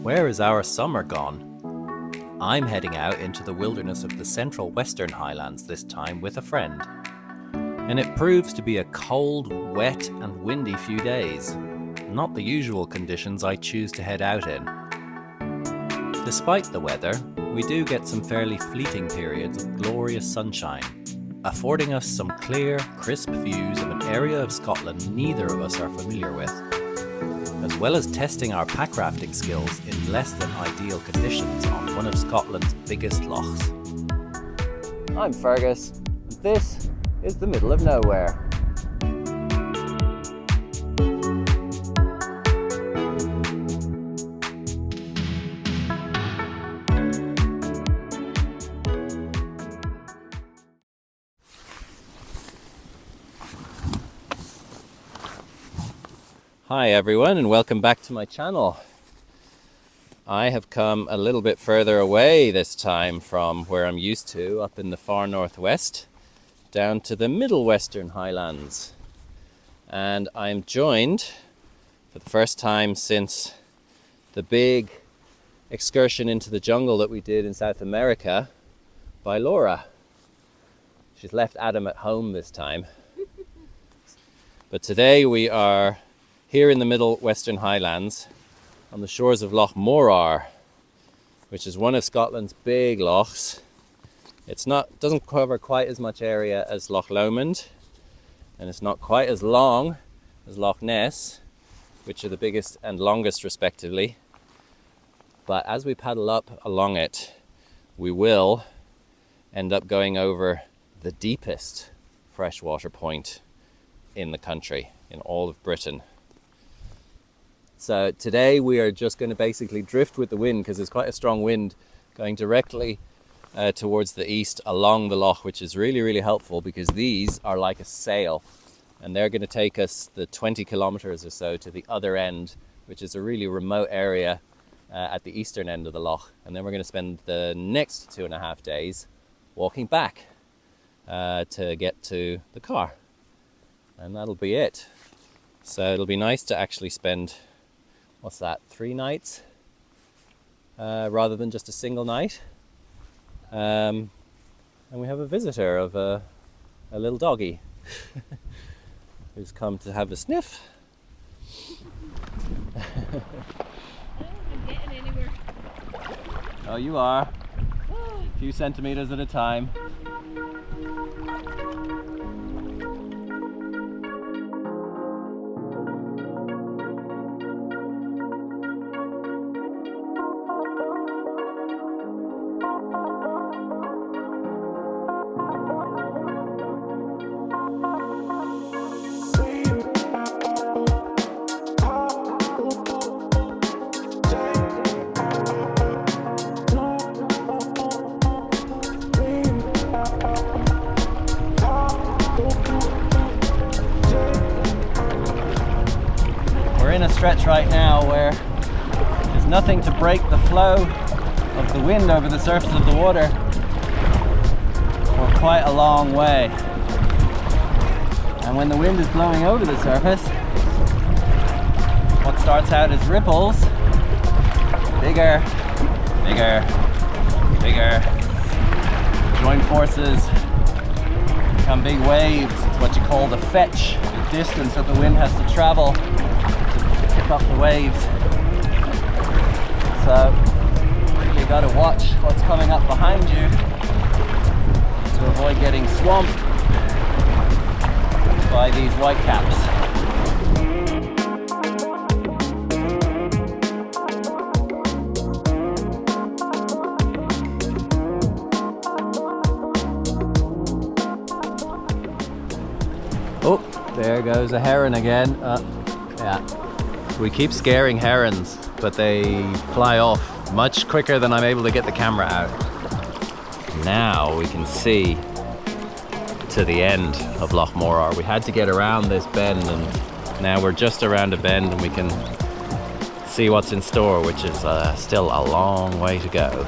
Where is our summer gone? I'm heading out into the wilderness of the central Western Highlands this time with a friend. And it proves to be a cold, wet and windy few days. Not the usual conditions I choose to head out in. Despite the weather, we do get some fairly fleeting periods of glorious sunshine, affording us some clear, crisp views of an area of Scotland neither of us are familiar with, as well as testing our packrafting skills in less than ideal conditions on one of Scotland's biggest lochs. I'm Feargus, and this is the middle of nowhere. Hi everyone, and welcome back to my channel. I have come a little bit further away this time from where I'm used to, up in the far northwest, down to the middle Western Highlands. And I'm joined for the first time since the big excursion into the jungle that we did in South America by Laura. She's left Adam at home this time. But today we are here in the middle Western Highlands on the shores of Loch Morar, which is one of Scotland's big lochs. Doesn't cover quite as much area as Loch Lomond, and it's not quite as long as Loch Ness, which are the biggest and longest respectively. But as we paddle up along it, we will end up going over the deepest freshwater point in the country, in all of Britain. So today we are just going to basically drift with the wind, because there's quite a strong wind going directly towards the east along the loch, which is really, really helpful because these are like a sail, and they're going to take us the 20 kilometers or so to the other end, which is a really remote area at the eastern end of the loch. And then we're going to spend the next 2.5 days walking back to get to the car, and that'll be it. So it'll be nice to actually spend 3 nights rather than just a single night. And we have a visitor of a little doggy who's come to have a sniff. I'm getting anywhere. Oh, you are. A few centimeters at a time. In a stretch right now where there's nothing to break the flow of the wind over the surface of the water for quite a long way. And when the wind is blowing over the surface, what starts out as ripples, bigger, bigger, bigger, join forces, become big waves. It's what you call the fetch, the distance that the wind has to travel up the waves. So you got to watch what's coming up behind you to avoid getting swamped by these whitecaps. Oh, there goes a heron again. Yeah. We keep scaring herons, but they fly off much quicker than I'm able to get the camera out. Now we can see to the end of Loch Morar. We had to get around this bend, and now we're just around a bend and we can see what's in store, which is still a long way to go.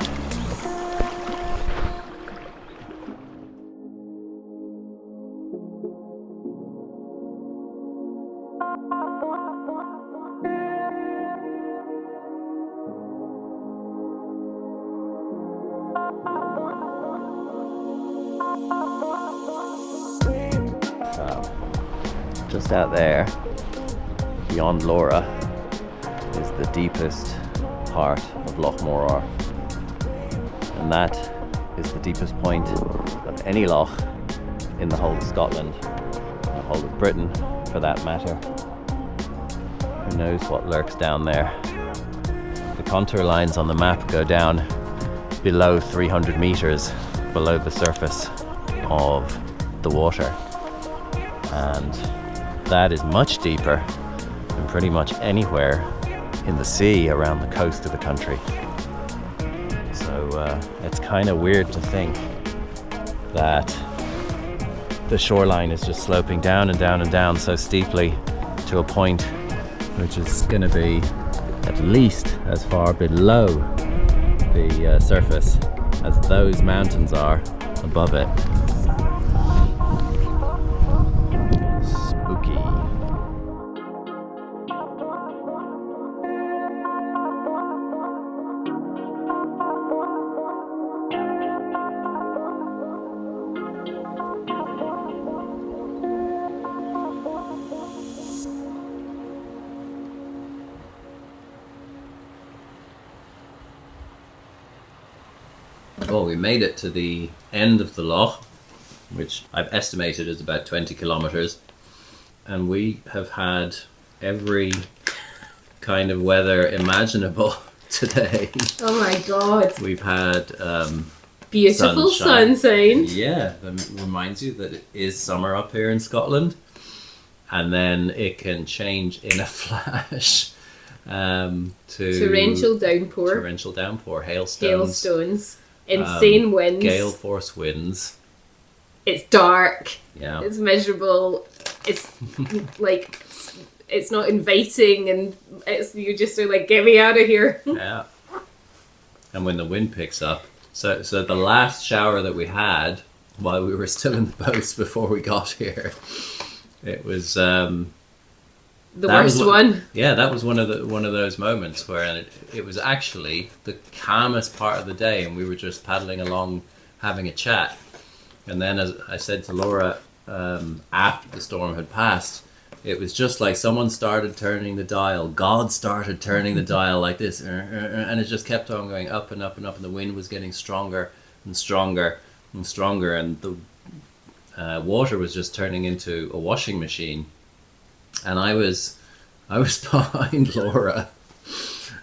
Just out there, beyond Laura, is the deepest part of Loch Morar. And that is the deepest point of any loch in the whole of Scotland, the whole of Britain for that matter. Who knows what lurks down there? The contour lines on the map go down below 300 meters below the surface of the water, and that is much deeper than pretty much anywhere in the sea around the coast of the country. So it's kind of weird to think that the shoreline is just sloping down and down and down so steeply to a point which is going to be at least as far below the surface as those mountains are above it. Spooky. Well, we made it to the end of the loch, which I've estimated is about 20 kilometers, and we have had every kind of weather imaginable today. Oh my god. We've had beautiful sunshine. Yeah, that reminds you that it is summer up here in Scotland, and then it can change in a flash to torrential downpour, hailstones, insane winds, gale force winds. It's dark. Yeah, it's miserable. It's like it's not inviting, and you just are like, get me out of here. Yeah. And when the wind picks up, so the last shower that we had while we were still in the boats before we got here, it was the worst one. Yeah, that was one of those moments where it was actually the calmest part of the day, and we were just paddling along having a chat. And then, as I said to Laura, after the storm had passed, it was just like someone started turning the dial. God started turning the dial like this, and it just kept on going up and up and up, and the wind was getting stronger and stronger and stronger, and the water was just turning into a washing machine. And I was behind Laura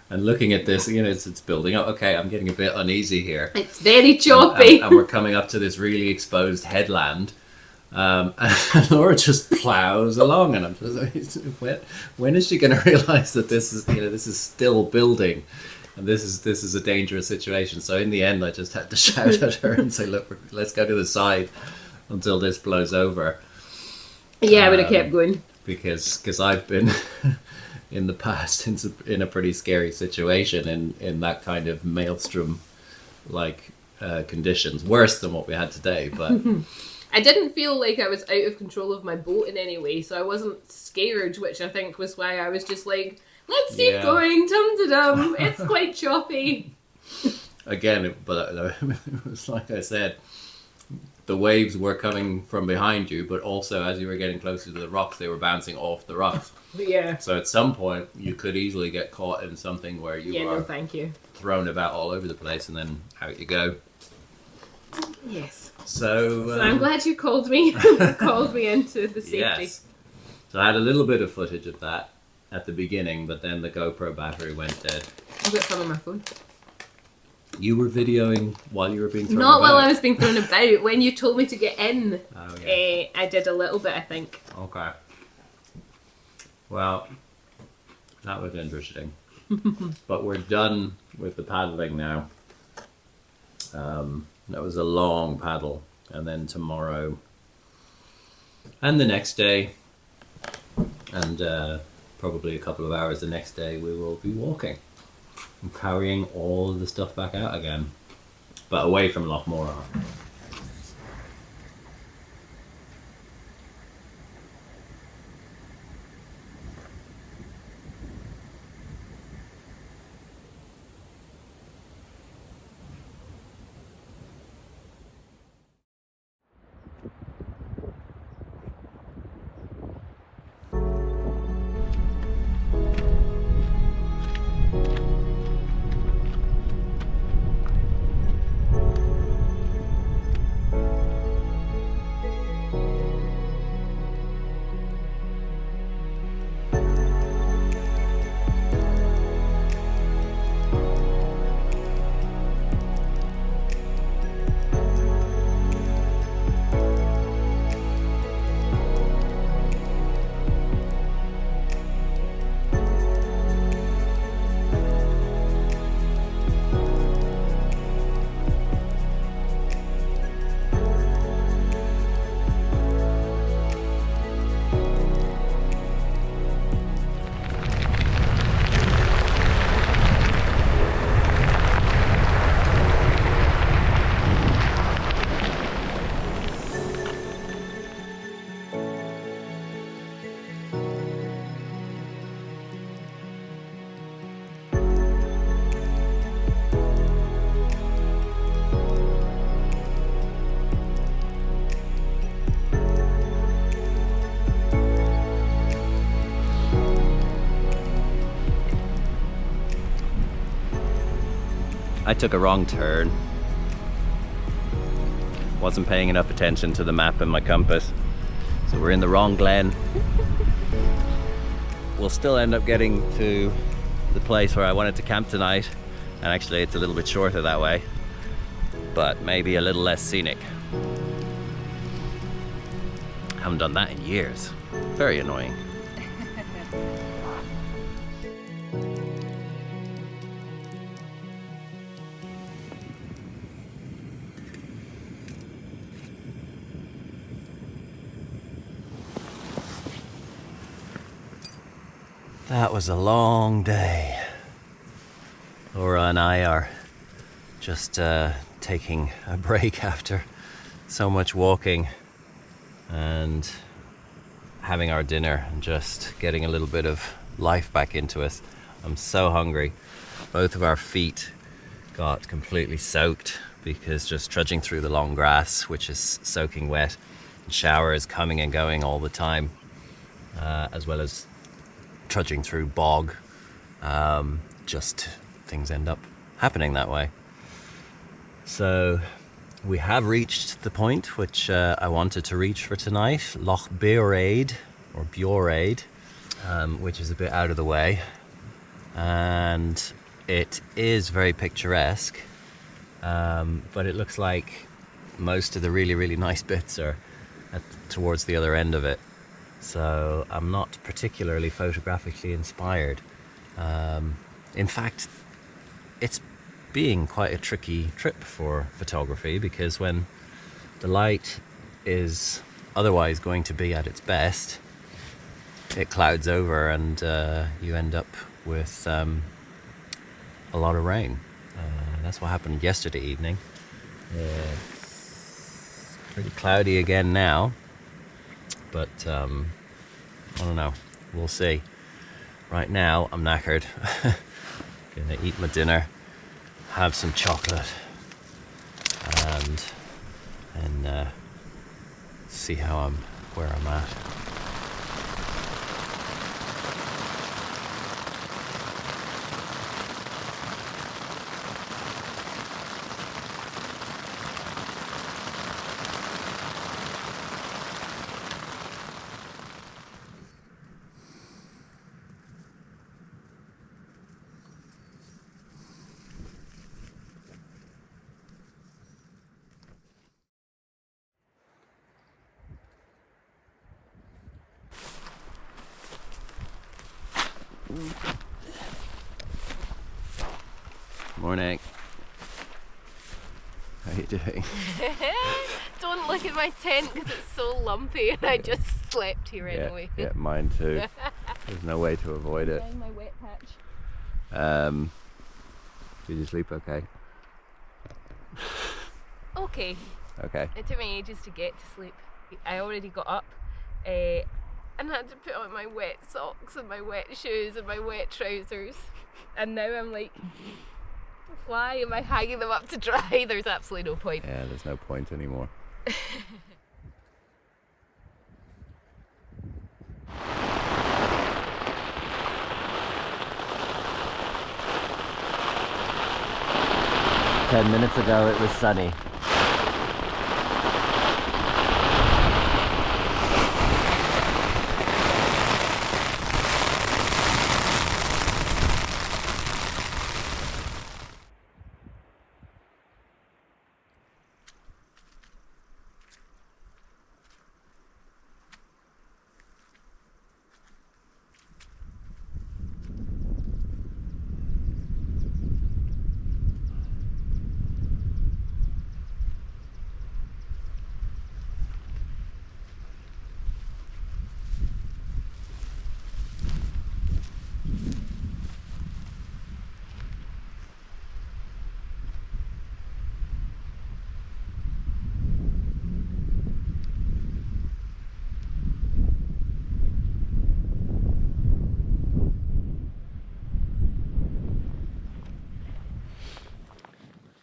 and looking at this, it's building up. Okay, I'm getting a bit uneasy here. It's very choppy. And we're coming up to this really exposed headland. And Laura just plows along, and I'm just like, when is she going to realize that this is still building, and this is a dangerous situation? So in the end, I just had to shout at her and say, look, let's go to the side until this blows over. Yeah, I would have kept going. Because I've been in the past in a pretty scary situation in that kind of maelstrom like conditions, worse than what we had today, but I didn't feel like I was out of control of my boat in any way, so I wasn't scared, which I think was why I was just like, let's keep going, dum-da-dum, it's quite choppy. Again, but it was like I said, the waves were coming from behind you, but also as you were getting closer to the rocks, they were bouncing off the rocks. Yeah. So at some point, you could easily get caught in something where you are thank you. thrown about all over the place, and then out you go. Yes. So I'm glad you called me into the safety. Yes. So I had a little bit of footage of that at the beginning, but then the GoPro battery went dead. I've got some on my phone. You were videoing while you were being thrown Not about? while I was being thrown about. When you told me to get in, yeah. I did a little bit, I think. Okay. Well, that was interesting. But we're done with the paddling now. That was a long paddle. And then tomorrow and the next day, and probably a couple of hours the next day, we will be walking and carrying all of the stuff back out again, but away from Loch Morar. I took a wrong turn. Wasn't paying enough attention to the map and my compass. So we're in the wrong glen. We'll still end up getting to the place where I wanted to camp tonight. And actually it's a little bit shorter that way, but maybe a little less scenic. Haven't done that in years. Very annoying. That was a long day. Laura and I are just taking a break after so much walking and having our dinner and just getting a little bit of life back into us. I'm so hungry. Both of our feet got completely soaked because just trudging through the long grass, which is soaking wet. The shower is coming and going all the time, as well as trudging through bog. Just things end up happening that way. So we have reached the point which I wanted to reach for tonight, Loch Beoraid, or Beoraid, which is a bit out of the way, and it is very picturesque, but it looks like most of the really nice bits are towards the other end of it. So I'm not particularly photographically inspired. In fact, it's being quite a tricky trip for photography, because when the light is otherwise going to be at its best, it clouds over and you end up with a lot of rain. That's what happened yesterday evening. It's pretty cloudy again now, but I don't know, we'll see. Right now I'm knackered. Gonna eat my dinner, have some chocolate, and see where I'm at. Morning. How are you doing? Don't look at my tent because it's so lumpy and I just slept here anyway. Yeah, mine too. There's no way to avoid it. My wet patch. Did you sleep okay? Okay. Okay. It took me ages to get to sleep. I already got up and had to put on my wet socks and my wet shoes and my wet trousers. And now I'm like, why am I hanging them up to dry? There's absolutely no point. Yeah, there's no point anymore. 10 minutes ago it was sunny.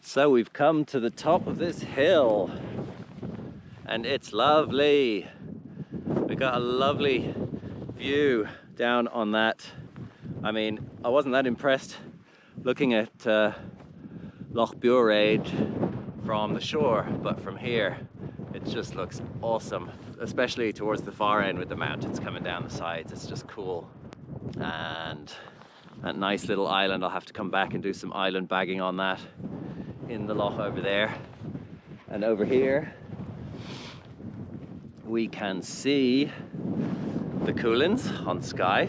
So we've come to the top of this hill and it's lovely. We got a lovely view down on that. I mean, I wasn't that impressed looking at Loch Beoraid from the shore, but from here it just looks awesome, especially towards the far end with the mountains coming down the sides. It's just cool. And that nice little island, I'll have to come back and do some island bagging on that in the loch over there. And over here we can see the Coolins on Skye.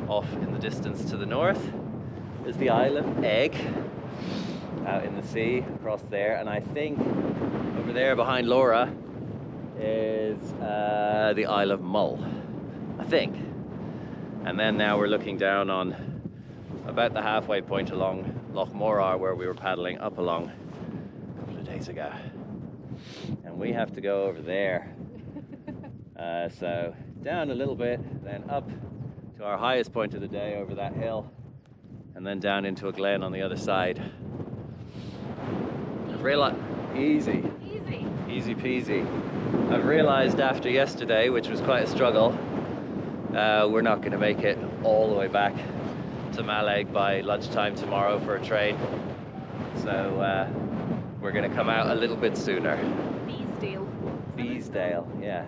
Off in the distance to the north is the island Egg out in the sea across there, and I think over there behind Laura is the Isle of Mull, I think. And then now we're looking down on about the halfway point along Loch Morar, where we were paddling up along a couple of days ago. And we have to go over there. So down a little bit, then up to our highest point of the day over that hill, and then down into a glen on the other side. I've realized, easy peasy. I've realized after yesterday, which was quite a struggle, we're not going to make it all the way back to Mallaig by lunchtime tomorrow for a train. So we're going to come out a little bit sooner. Beesdale, yeah.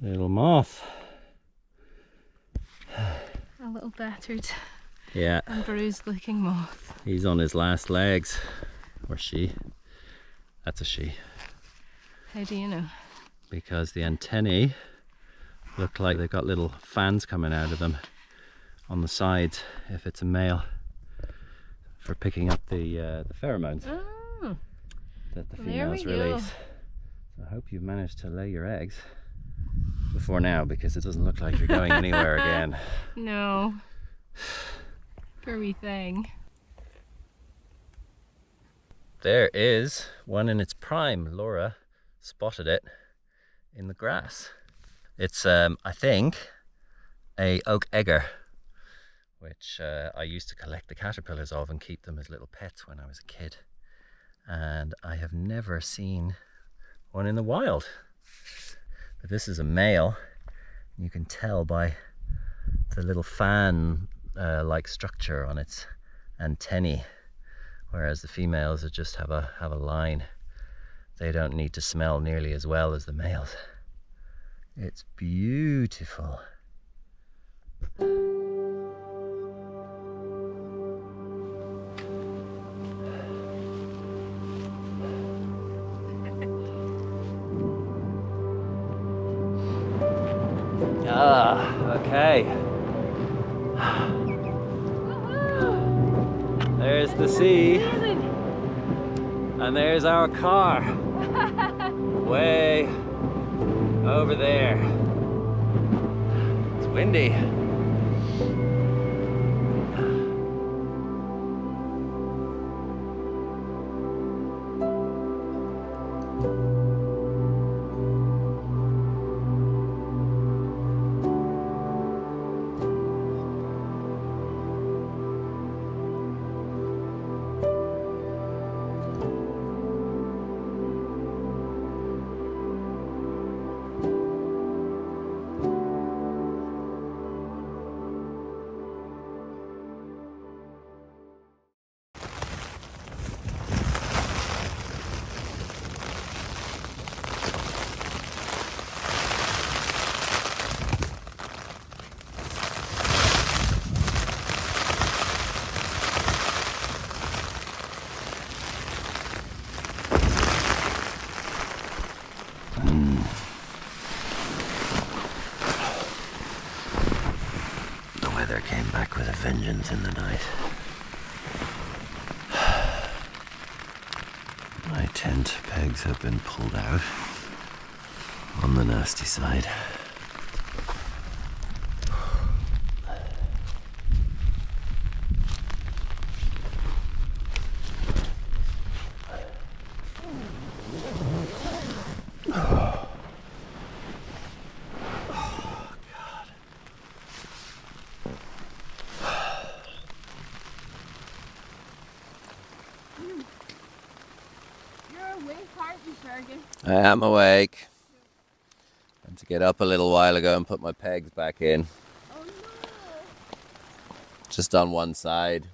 Little moth. A little battered, yeah, and bruised looking moth. He's on his last legs. Or she. That's a she. How do you know? Because the antennae look like they've got little fans coming out of them on the sides, if it's a male, for picking up the pheromones that the females release. So I hope you've managed to lay your eggs before now, because it doesn't look like you're going anywhere again. No. Poor wee thing. There is one in its prime. Laura spotted it in the grass. It's I think a oak egger, which I used to collect the caterpillars of and keep them as little pets when I was a kid, and I have never seen one in the wild. But this is a male. You can tell by the little fan like structure on its antennae, whereas the females just have a line. They don't need to smell nearly as well as the males. It's beautiful. Okay. There's the sea. And there's our car. Way over there. It's windy. Came back with a vengeance in the night. My tent pegs have been pulled out on the nasty side. Fergus? I am awake. I had to get up a little while ago and put my pegs back in. Oh no! Just on one side.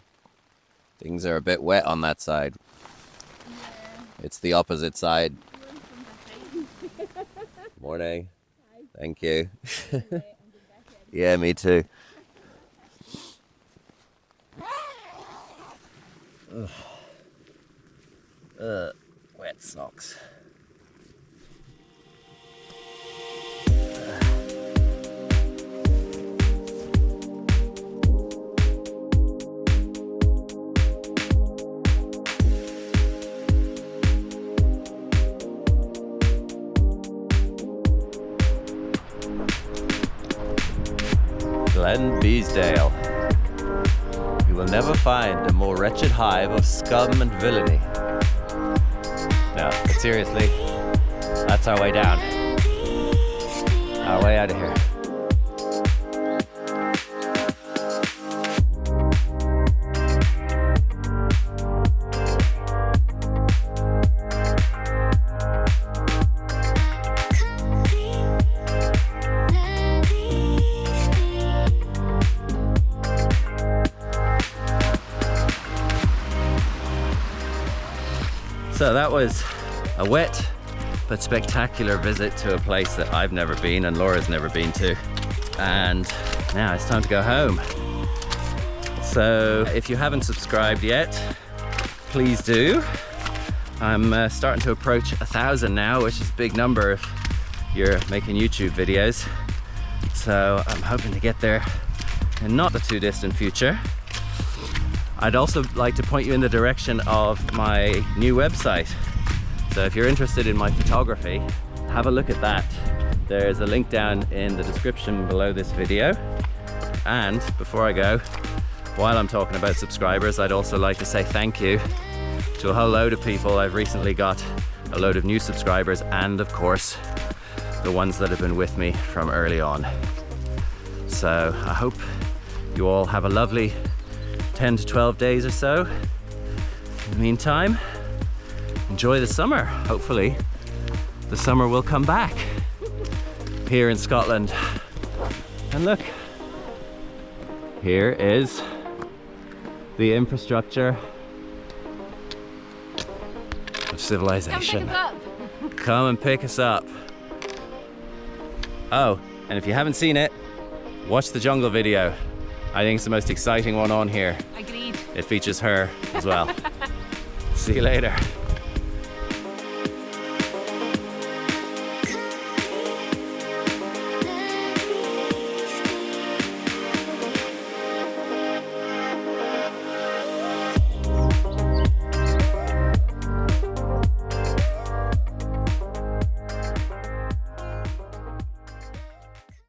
Things are a bit wet on that side. Yeah. It's the opposite side. You're in front Morning. Thank you. of the Yeah, me too. Wet socks. Glen Beesdale. You will never find a more wretched hive of scum and villainy. No, but seriously, that's our way down. Our way out of here. So that was a wet but spectacular visit to a place that I've never been and Laura's never been to. And now it's time to go home. So if you haven't subscribed yet, please do. I'm starting to approach 1,000 now, which is a big number if you're making YouTube videos. So I'm hoping to get there in not the too distant future. I'd also like to point you in the direction of my new website. So if you're interested in my photography, have a look at that. There's a link down in the description below this video. And before I go, while I'm talking about subscribers, I'd also like to say thank you to a whole load of people. I've recently got a load of new subscribers and of course, the ones that have been with me from early on. So I hope you all have a lovely 10 to 12 days or so. In the meantime, enjoy the summer. Hopefully, the summer will come back here in Scotland. And look, here is the infrastructure of civilization. Come and pick us up. Oh, and if you haven't seen it, watch the jungle video. I think it's the most exciting one on here. Agreed. It features her as well. See you later.